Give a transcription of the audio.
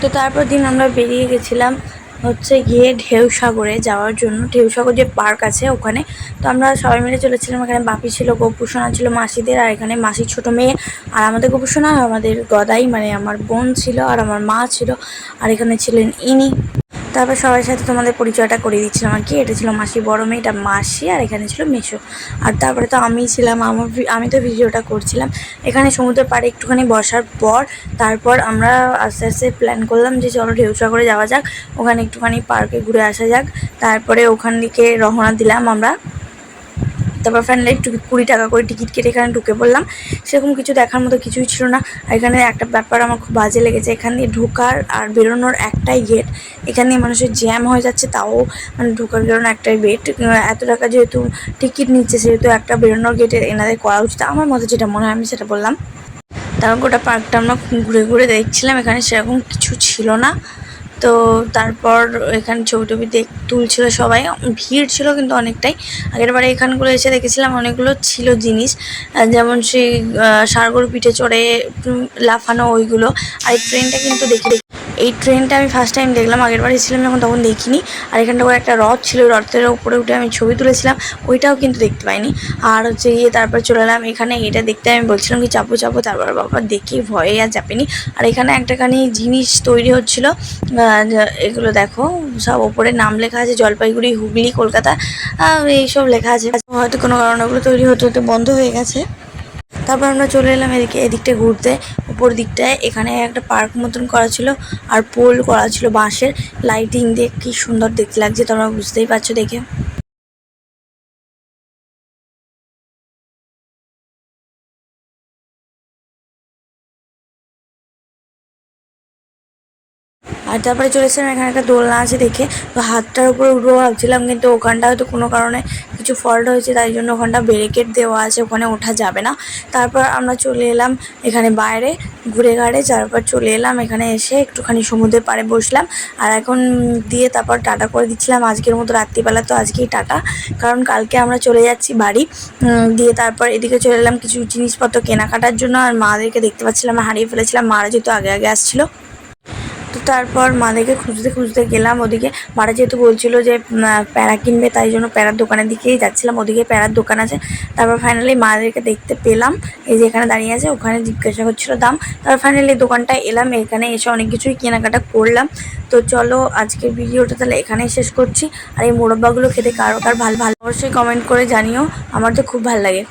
তো তারপর দিন আমরা বেরিয়ে গেছিলাম হচ্ছে গিয়ে ঢেউসাগরে যাওয়ার জন্য। ঢেউসাগর যে পার্ক আছে ওখানে। তো আমরা সবাই মিলে চলেছিলাম। এখানে বাপি ছিল, গোপুসোনা ছিল মাসিদের, আর এখানে মাসির ছোট মেয়ে, আর আমাদের গোপুসোনা, আর আমাদের গদাই মানে আমার বোন ছিল, আর আমার মা ছিল, আর এখানে ছিলেন ইনি। তারপর সবার সাথে তোমাদের পরিচয়টা করিয়ে দিচ্ছিলাম আর কি। এটা ছিল মাসির বড় মেয়ে, এটা মাসি, আর এখানে ছিল মেসো। আর তারপরে তো আমি ছিলাম, আমি তো ভিডিওটা করছিলাম। এখানে সমুদ্রের পাড়ে একটুখানি বসার পর তারপর আমরা আস্তে আস্তে প্ল্যান করলাম যে চলো ঢেউসাগরে যাওয়া যাক, ওখানে একটুখানি পার্কে ঘুরে আসা যাক। তারপরে ওখান থেকে রওনা দিলাম আমরা। তারপর ফাইনালি একটু 20 টাকা করে টিকিট কেটে এখানে ঢুকে পড়লাম। সেরকম কিছু দেখার মতো কিছুই ছিল না। আর এখানে একটা ব্যাপার আমার খুব বাজে লেগেছে, এখান দিয়ে ঢোকার আর বেরোনোর একটাই গেট। এখান দিয়ে মানুষের জ্যাম হয়ে যাচ্ছে, তাও মানে ঢোকার বেরোনোর একটাই গেট। এত টাকা যেহেতু টিকিট নিচ্ছে, সেহেতু একটা বেরোনোর গেটে এনাদের করা উচিত, আমার মতে যেটা মনে হয় আমি সেটা বললাম। তারপর গোটা পার্কটা আমরা ঘুরে ঘুরে দেখছিলাম, এখানে সেরকম কিছু ছিল না। তো তারপর এখানে ছবি টবি তুলছিল সবাই, ভিড় ছিল কিন্তু অনেকটাই। আগের বারে এখানগুলো এসে দেখেছিলাম অনেকগুলো ছিল জিনিস, যেমন সেই ষাঁড়গরু পিঠে চড়ে লাফানো ওইগুলো। আর এই ট্রেনটা কিন্তু এই ট্রেনটা আমি ফার্স্ট টাইম দেখলাম, আগের বার এসেছিলাম যখন তখন দেখিনি। আর এখানটা করে একটা রথ ছিল, রথের উপরে উঠে আমি ছবি তুলেছিলাম, ওইটাও কিন্তু দেখতে পাইনি। আর হচ্ছে গিয়ে তারপর চলে এলাম এখানে, এটা দেখতে আমি বলছিলাম কি চাপো চাপো, তারপর বাবা দেখি ভয়ে আর চাপিনি। আর এখানে একটাখানি জিনিস তৈরি হচ্ছিল, এগুলো দেখো সব ওপরে নাম লেখা আছে, জলপাইগুড়ি, হুগলি, কলকাতা, এইসব লেখা আছে। হয়তো কোনো কারণে ওগুলো তৈরি হতে হতে বন্ধ হয়ে গেছে। তারপর আমরা চলে এলাম এদিকটা ঘুরতে, উপর দিকটায়। এখানে একটা পার্ক মতন করা ছিল, আর পোল করা ছিল বাঁশের, লাইটিং দিয়ে কি সুন্দর দেখতে লাগছে, তোমরা বুঝতেই পারছো দেখে। আর তারপরে চলেছিলাম এখানে একটা দোলনা আছে দেখে, তো হাতটার উপরে উঠবো ভাবছিলাম, কিন্তু ওখানটা হয়তো কোনো কারণে কিছু ফল্ট হয়েছে, তাই জন্য ওখানটা ব্যারিকেড দেওয়া আছে, ওখানে ওঠা যাবে না। তারপর আমরা চলে এলাম এখানে বাইরে ঘুরে ঘাড়ে, তারপর চলে এলাম এখানে এসে একটুখানি সমুদ্রের পাড়ে বসলাম। আর এখন দিয়ে তারপর টাটা করে দিচ্ছিলাম, আজকের মতো রাত্রিবেলা তো আজকেই টাটা, কারণ কালকে আমরা চলে যাচ্ছি বাড়ি। দিয়ে তারপর এদিকে চলে এলাম কিছু জিনিসপত্র কেনাকাটার জন্য। আর মাদেরকে দেখতে পাচ্ছিলাম হারিয়ে ফেলেছিলাম, মারা যেহেতু আগে আগে আসছিলো। তো তারপর মাদেরকে খুঁজতে খুঁজতে গেলাম ওদিকে। মারা যেহেতু বলছিল যে প্যারা কিনবে, তাই জন্য প্যারার দোকানের দিকেই যাচ্ছিলাম, ওদিকে প্যারার দোকান আছে। তারপর ফাইনালি মাদেরকে দেখতে পেলাম, এই যে এখানে দাঁড়িয়ে আছে, ওখানে জিজ্ঞাসা করছিল দাম। তারপর ফাইনালি দোকানটায় এলাম, এখানে এসে অনেক কিছুই কেনাকাটা করলাম। তো চলো আজকের ভিডিওটা তাহলে এখানেই শেষ করছি। আর এই মোরব্বাগুলো খেতে কার ভালো অবশ্যই কমেন্ট করে জানিও, আমার তো খুব ভালো লাগে।